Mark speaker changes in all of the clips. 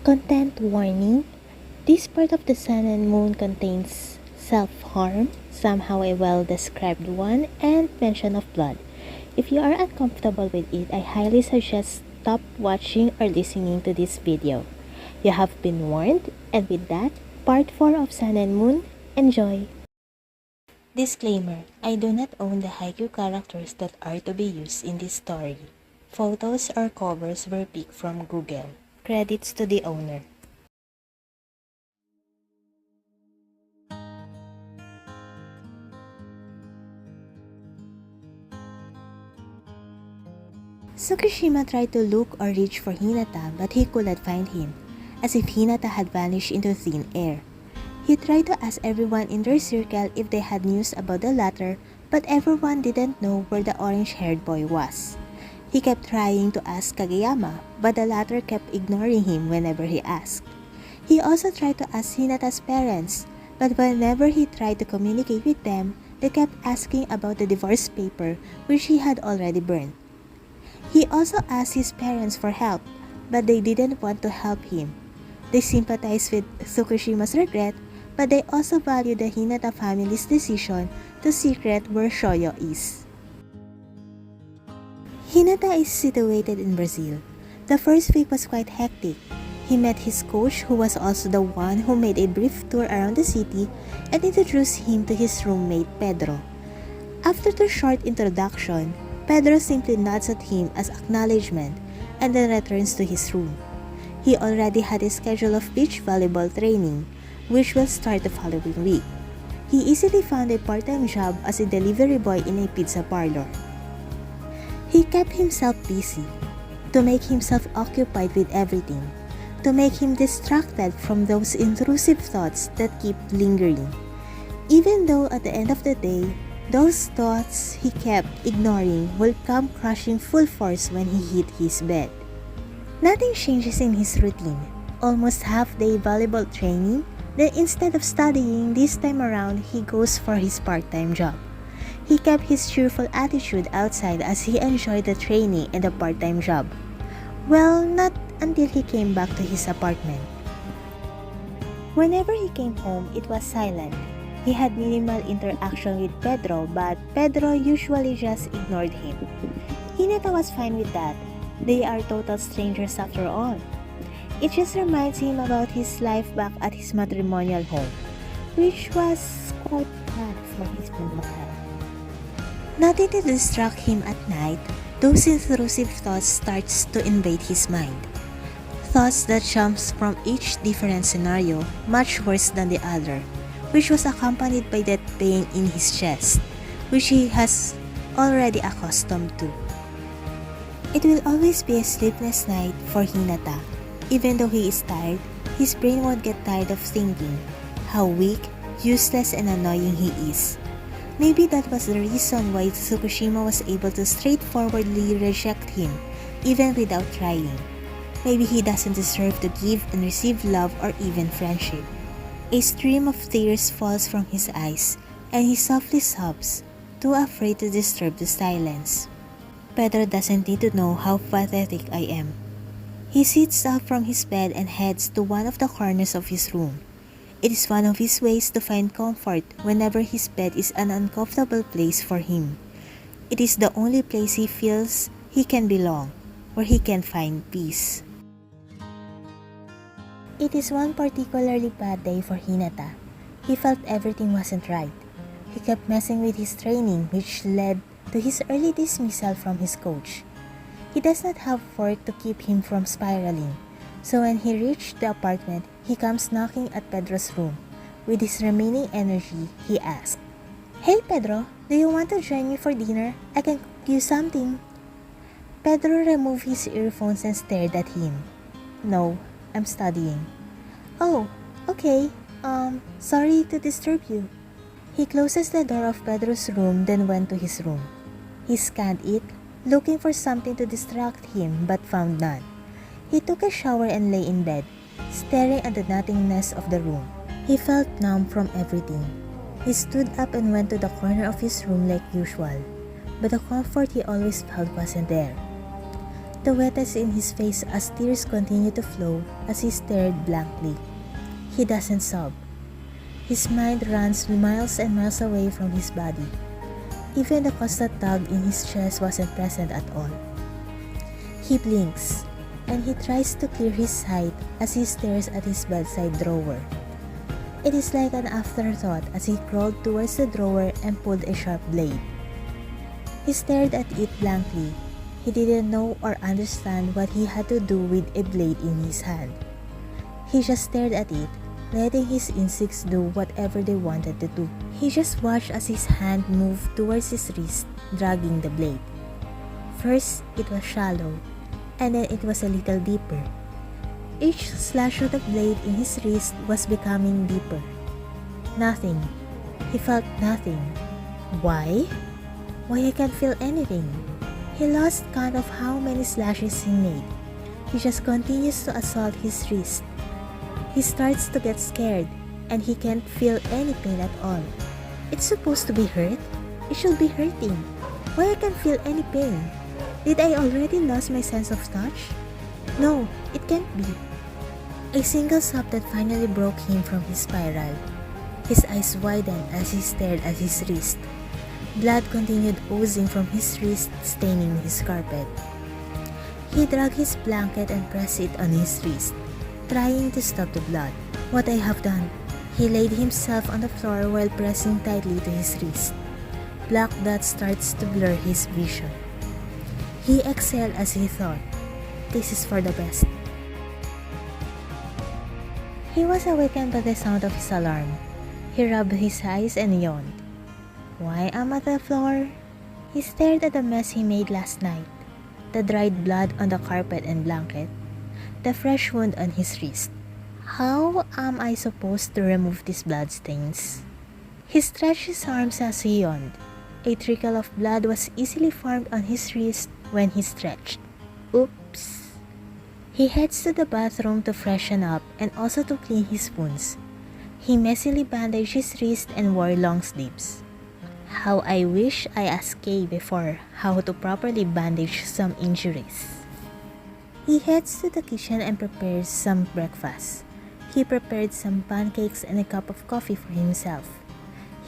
Speaker 1: Content warning. This part of the sun and moon contains self-harm, somehow a well-described one, and mention of blood. If you are uncomfortable with it, I highly suggest stop watching or listening to this video. You have been warned, and with that, part 4 of Sun and Moon, enjoy! Disclaimer: I do not own the haiku characters that are to be used in this story. Photos or covers were picked from Google. Credits to the owner. Tsukishima tried to look or reach for Hinata, but he could not find him, as if Hinata had vanished into thin air. He tried to ask everyone in their circle if they had news about the latter, but everyone didn't know where the orange-haired boy was. He kept trying to ask Kageyama, but the latter kept ignoring him whenever he asked. He also tried to ask Hinata's parents, but whenever he tried to communicate with them, they kept asking about the divorce paper which he had already burned. He also asked his parents for help, but they didn't want to help him. They sympathized with Tsukishima's regret, but they also valued the Hinata family's decision to secret where Shōyō is. Hinata is situated in Brazil. The first week was quite hectic. He met his coach, who was also the one who made a brief tour around the city, and introduced him to his roommate Pedro. After the short introduction, Pedro simply nods at him as acknowledgement and then returns to his room. He already had a schedule of beach volleyball training, which will start the following week. He easily found a part-time job as a delivery boy in a pizza parlor. He kept himself busy, to make himself occupied with everything, to make him distracted from those intrusive thoughts that keep lingering. Even though at the end of the day, those thoughts he kept ignoring will come crashing full force when he hit his bed. Nothing changes in his routine. Almost half-day volleyball training, then instead of studying this time around, he goes for his part-time job. He kept his cheerful attitude outside as he enjoyed the training and the part-time job. Well, not until he came back to his apartment. Whenever he came home, it was silent. He had minimal interaction with Pedro, but Pedro usually just ignored him. Hinata was fine with that. They are total strangers after all. It just reminds him about his life back at his matrimonial home, which was quite bad for his mental health. Nothing to distract him at night, those intrusive thoughts starts to invade his mind. Thoughts that jumps from each different scenario, much worse than the other, which was accompanied by that pain in his chest, which he has already accustomed to. It will always be a sleepless night for Hinata. Even though he is tired, his brain won't get tired of thinking how weak, useless, and annoying he is. Maybe that was the reason why Tsukishima was able to straightforwardly reject him, even without trying. Maybe he doesn't deserve to give and receive love or even friendship. A stream of tears falls from his eyes, and he softly sobs, too afraid to disturb the silence. Pedro doesn't need to know how pathetic I am. He sits up from his bed and heads to one of the corners of his room. It is one of his ways to find comfort whenever his bed is an uncomfortable place for him. It is the only place he feels he can belong, where he can find peace. It is one particularly bad day for Hinata. He felt everything wasn't right. He kept messing with his training, which led to his early dismissal from his coach. He does not have work to keep him from spiraling, so when he reached the apartment, he comes knocking at Pedro's room. With his remaining energy, he asked, "Hey Pedro, do you want to join me for dinner? I can cook you something." Pedro removed his earphones and stared at him. "No, I'm studying." "Oh, okay. Sorry to disturb you." He closes the door of Pedro's room, then went to his room. He scanned it, looking for something to distract him, but found none. He took a shower and lay in bed, staring at the nothingness of the room. He felt numb from everything. He stood up and went to the corner of his room like usual, but the comfort he always felt wasn't there. the wettest in his face as tears continued to flow as he stared blankly. He doesn't sob. His mind runs miles and miles away from his body. Even the constant tug in his chest wasn't present at all. He blinks, and he tries to clear his sight as he stares at his bedside drawer. It is like an afterthought as he crawled towards the drawer and pulled a sharp blade. He stared at it blankly. He didn't know or understand what he had to do with a blade in his hand. He just stared at it, letting his instincts do whatever they wanted to do. He just watched as his hand moved towards his wrist, dragging the blade. First, it was shallow, and then it was a little deeper. Each slash of the blade in his wrist was becoming deeper. Nothing. He felt nothing. Why? Why I can't feel anything? He lost count of how many slashes he made. He just continues to assault his wrist. He starts to get scared, and he can't feel any pain at all. It's supposed to be hurt. It should be hurting. Why I can't feel any pain? Did I already lose my sense of touch? No, it can't be. A single sob that finally broke him from his spiral. His eyes widened as he stared at his wrist. Blood continued oozing from his wrist, staining his carpet. He dragged his blanket and pressed it on his wrist, trying to stop the blood. What I have done? He laid himself on the floor while pressing tightly to his wrist. Black dot starts to blur his vision. He exhaled as he thought, this is for the best. He was awakened by the sound of his alarm. He rubbed his eyes and yawned. Why am I on the floor? He stared at the mess he made last night. The dried blood on the carpet and blanket. The fresh wound on his wrist. How am I supposed to remove these blood stains? He stretched his arms as he yawned. A trickle of blood was easily formed on his wrist when he stretched. Oops. He heads to the bathroom to freshen up and also to clean his wounds. He messily bandaged his wrist and wore long sleeves. How I wish I asked Kay before how to properly bandage some injuries. He heads to the kitchen and prepares some breakfast. He prepared some pancakes and a cup of coffee for himself.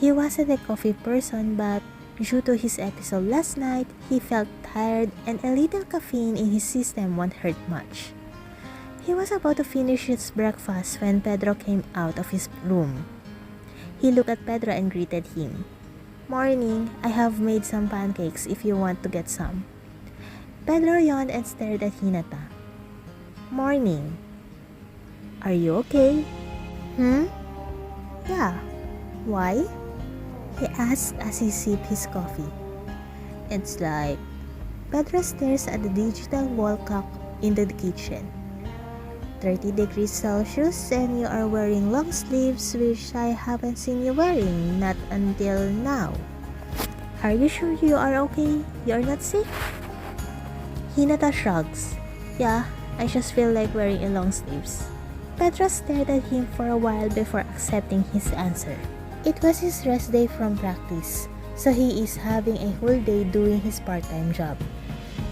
Speaker 1: He wasn't a coffee person, but due to his episode last night, he felt tired and a little caffeine in his system won't hurt much. He was about to finish his breakfast when Pedro came out of his room. He looked at Pedro and greeted him. Morning, I have made some pancakes if you want to get some. Pedro yawned and stared at Hinata. Morning. Are you okay? Yeah. Why? He asked as he sipped his coffee. It's like... Pedro stares at the digital wall clock in the kitchen. 30 degrees Celsius and you are wearing long sleeves which I haven't seen you wearing, not until now. Are you sure you are okay? You are not sick? Hinata shrugs. Yeah, I just feel like wearing a long sleeves. Pedro stared at him for a while before accepting his answer. It was his rest day from practice, so he is having a whole day doing his part-time job.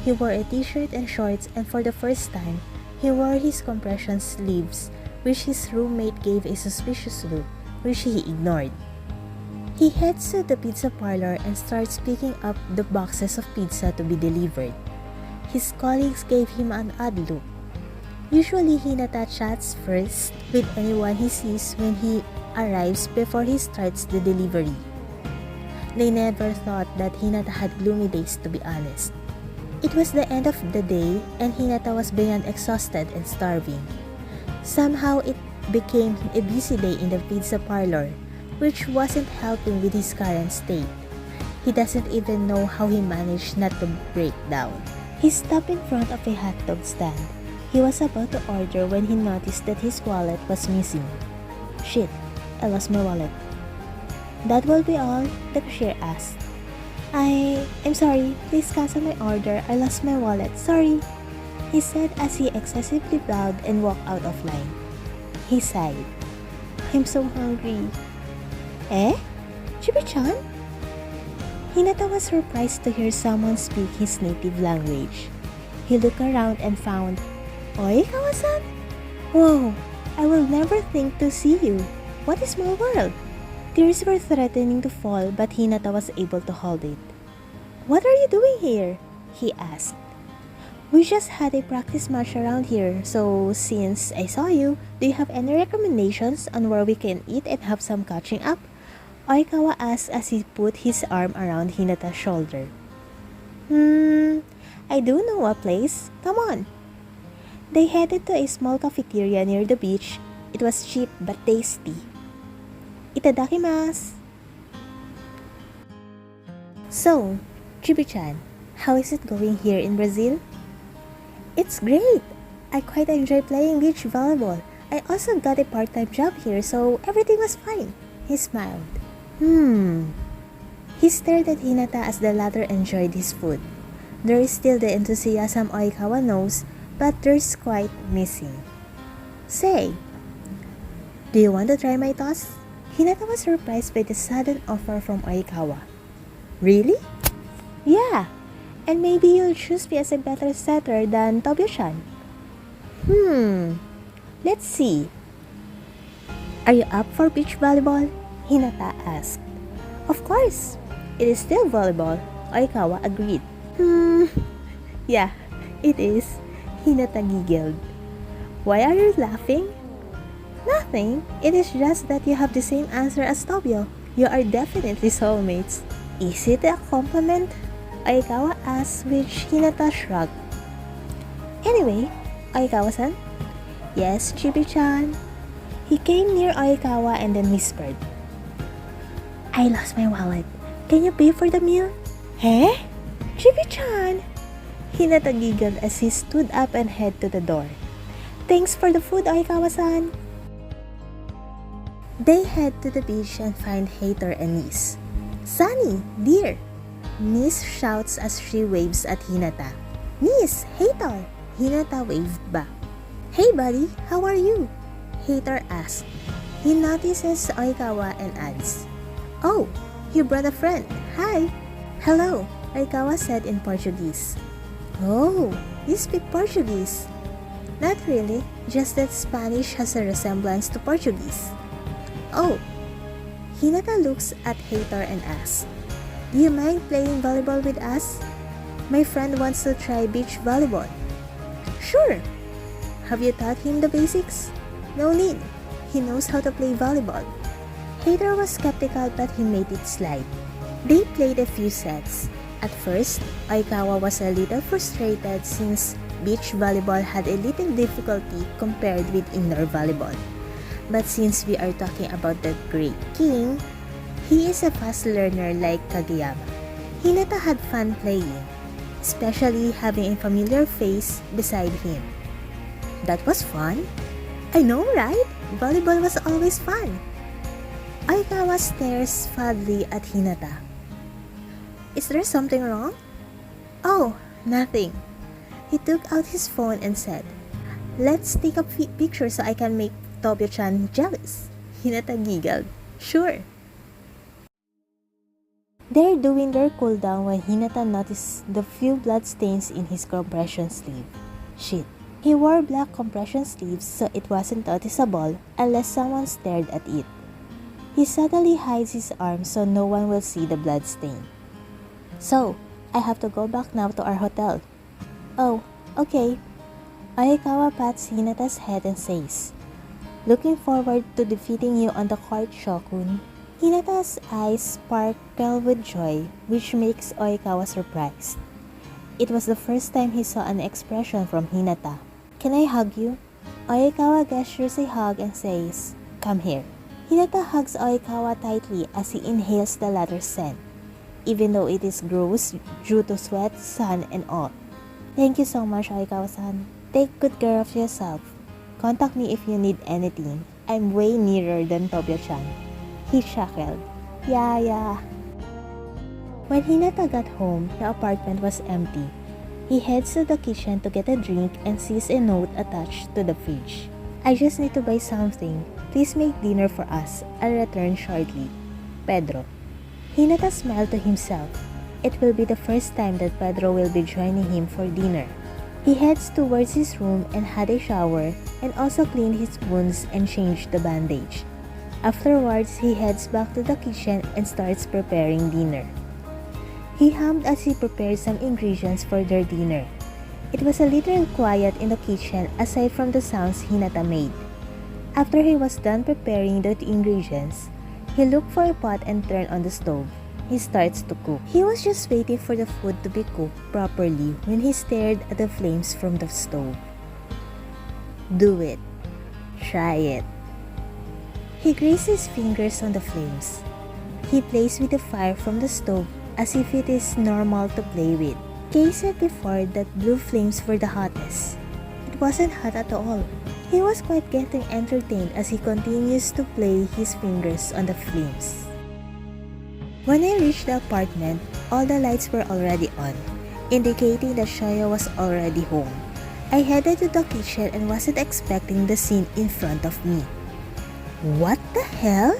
Speaker 1: He wore a t-shirt and shorts, and for the first time, he wore his compression sleeves, which his roommate gave a suspicious look, which he ignored. He heads to the pizza parlor and starts picking up the boxes of pizza to be delivered. His colleagues gave him an odd look. Usually, Hinata chats first with anyone he sees when he arrives before he starts the delivery. They never thought that Hinata had gloomy days, to be honest. It was the end of the day and Hinata was beyond exhausted and starving. Somehow it became a busy day in the pizza parlor, which wasn't helping with his current state. He doesn't even know how he managed not to break down. He stopped in front of a hot dog stand. He was about to order when he noticed that his wallet was missing. Shit, I lost my wallet. That will be all, the cashier asked. I'm sorry, please cancel my order, I lost my wallet, sorry, he said as he excessively bowed and walked out of line. He sighed. I'm so hungry. Eh? Chibi-chan? Hinata was surprised to hear someone speak his native language. He looked around and found Oikawa-san? Whoa, I will never think to see you. What a small world. Tears were threatening to fall, but Hinata was able to hold it. What are you doing here? He asked. We just had a practice match around here, so since I saw you, do you have any recommendations on where we can eat and have some catching up? Oikawa asked as he put his arm around Hinata's shoulder. I do know a place. Come on. They headed to a small cafeteria near the beach. It was cheap but tasty. Itadakimasu! So, Chibi-chan, how is it going here in Brazil? It's great! I quite enjoy playing beach volleyball. I also got a part-time job here, so everything was fine. He smiled. He stared at Hinata as the latter enjoyed his food. There is still the enthusiasm Oikawa knows, but there's quite missing. Say, do you want to try my toss? Hinata was surprised by the sudden offer from Oikawa. Really? Yeah, and maybe you'll choose me as a better setter than Tobio-chan. Let's see. Are you up for beach volleyball? Hinata asked. Of course. It is still volleyball. Oikawa agreed. Yeah, it is. Hinata giggled. Why are you laughing? Nothing. It is just that you have the same answer as Tobio. You are definitely soulmates. Is it a compliment? Oikawa asked, which Hinata shrugged. Anyway, Oikawa-san? Yes, Chibi-chan. He came near Oikawa and then whispered. I lost my wallet. Can you pay for the meal? Eh? Chibi-chan! Hinata giggled as he stood up and headed to the door. Thanks for the food, Oikawa-san. They head to the beach and find Hater and Nis. Sunny, dear! Nis shouts as she waves at Hinata. Nis, Hater! Hinata waved back. Hey buddy, how are you? Hater asked. He notices Oikawa and adds, Oh, you brought a friend. Hi! Hello, Oikawa said in Portuguese. Oh, you speak Portuguese. Not really, just that Spanish has a resemblance to Portuguese. Oh. Hinata looks at Hater and asks, Do you mind playing volleyball with us? My friend wants to try beach volleyball. Sure. Have you taught him the basics? No need. He knows how to play volleyball. Hater was skeptical but he made it slide. They played a few sets. At first, Oikawa was a little frustrated since beach volleyball had a little difficulty compared with indoor volleyball. But since we are talking about the Great King, he is a fast learner like Kageyama. Hinata had fun playing, especially having a familiar face beside him. That was fun. I know, right? Volleyball was always fun. Oikawa stares fondly at Hinata. Is there something wrong? Oh, nothing. He took out his phone and said, Let's take a picture so I can make Tobio-chan jealous. Hinata giggled. Sure. They're doing their cool down when Hinata noticed the few blood stains in his compression sleeve. Shit. He wore black compression sleeves so it wasn't noticeable unless someone stared at it. He suddenly hides his arm so no one will see the blood stain. So, I have to go back now to our hotel. Oh, okay. Oikawa pats Hinata's head and says, Looking forward to defeating you on the court, Shokun. Hinata's eyes sparkle with joy, which makes Oikawa surprised. It was the first time he saw an expression from Hinata. Can I hug you? Oikawa gestures a hug and says, Come here. Hinata hugs Oikawa tightly as he inhales the latter's scent, even though it is gross due to sweat, sun, and all. Thank you so much, Oikawa-san. Take good care of yourself. Contact me if you need anything. I'm way nearer than Tobio-chan. He chuckled. Yeah. When Hinata got home, the apartment was empty. He heads to the kitchen to get a drink and sees a note attached to the fridge. I just need to buy something. Please make dinner for us. I'll return shortly. Pedro. Hinata smiled to himself. It will be the first time that Pedro will be joining him for dinner. He heads towards his room and had a shower and also cleaned his wounds and changed the bandage. Afterwards, he heads back to the kitchen and starts preparing dinner. He hummed as he prepared some ingredients for their dinner. It was a little quiet in the kitchen aside from the sounds Hinata made. After he was done preparing the ingredients, he looked for a pot and turned on the stove. He starts to cook. He was just waiting for the food to be cooked properly when he stared at the flames from the stove. Do it. Try it. He grazed his fingers on the flames. He plays with the fire from the stove as if it is normal to play with. Kay said before that blue flames were the hottest. It wasn't hot at all. He was quite getting entertained as he continues to play his fingers on the flames. When I reached the apartment, all the lights were already on, indicating that Shoya was already home. I headed to the kitchen and wasn't expecting the scene in front of me. What the hell?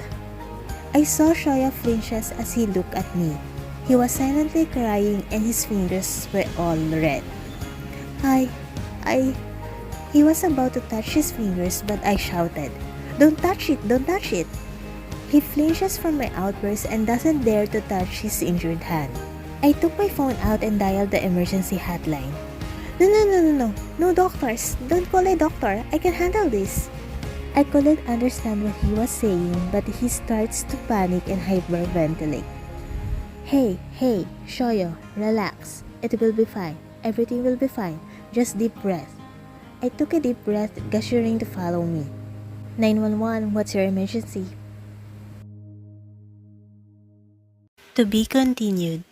Speaker 1: I saw Shoya flinches as he looked at me. He was silently crying and his fingers were all red. He was about to touch his fingers but I shouted, "Don't touch it! Don't touch it!" He flinches from my outburst and doesn't dare to touch his injured hand. I took my phone out and dialed the emergency hotline. No doctors! Don't call a doctor! I can handle this! I couldn't understand what he was saying but he starts to panic and hyperventilate. Hey, Shōyō, relax. It will be fine. Everything will be fine. Just deep breath. I took a deep breath, gesturing to follow me. 911, what's your emergency? To be continued.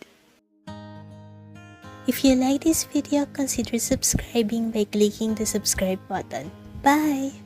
Speaker 1: If you like this video, consider subscribing by clicking the subscribe button. Bye!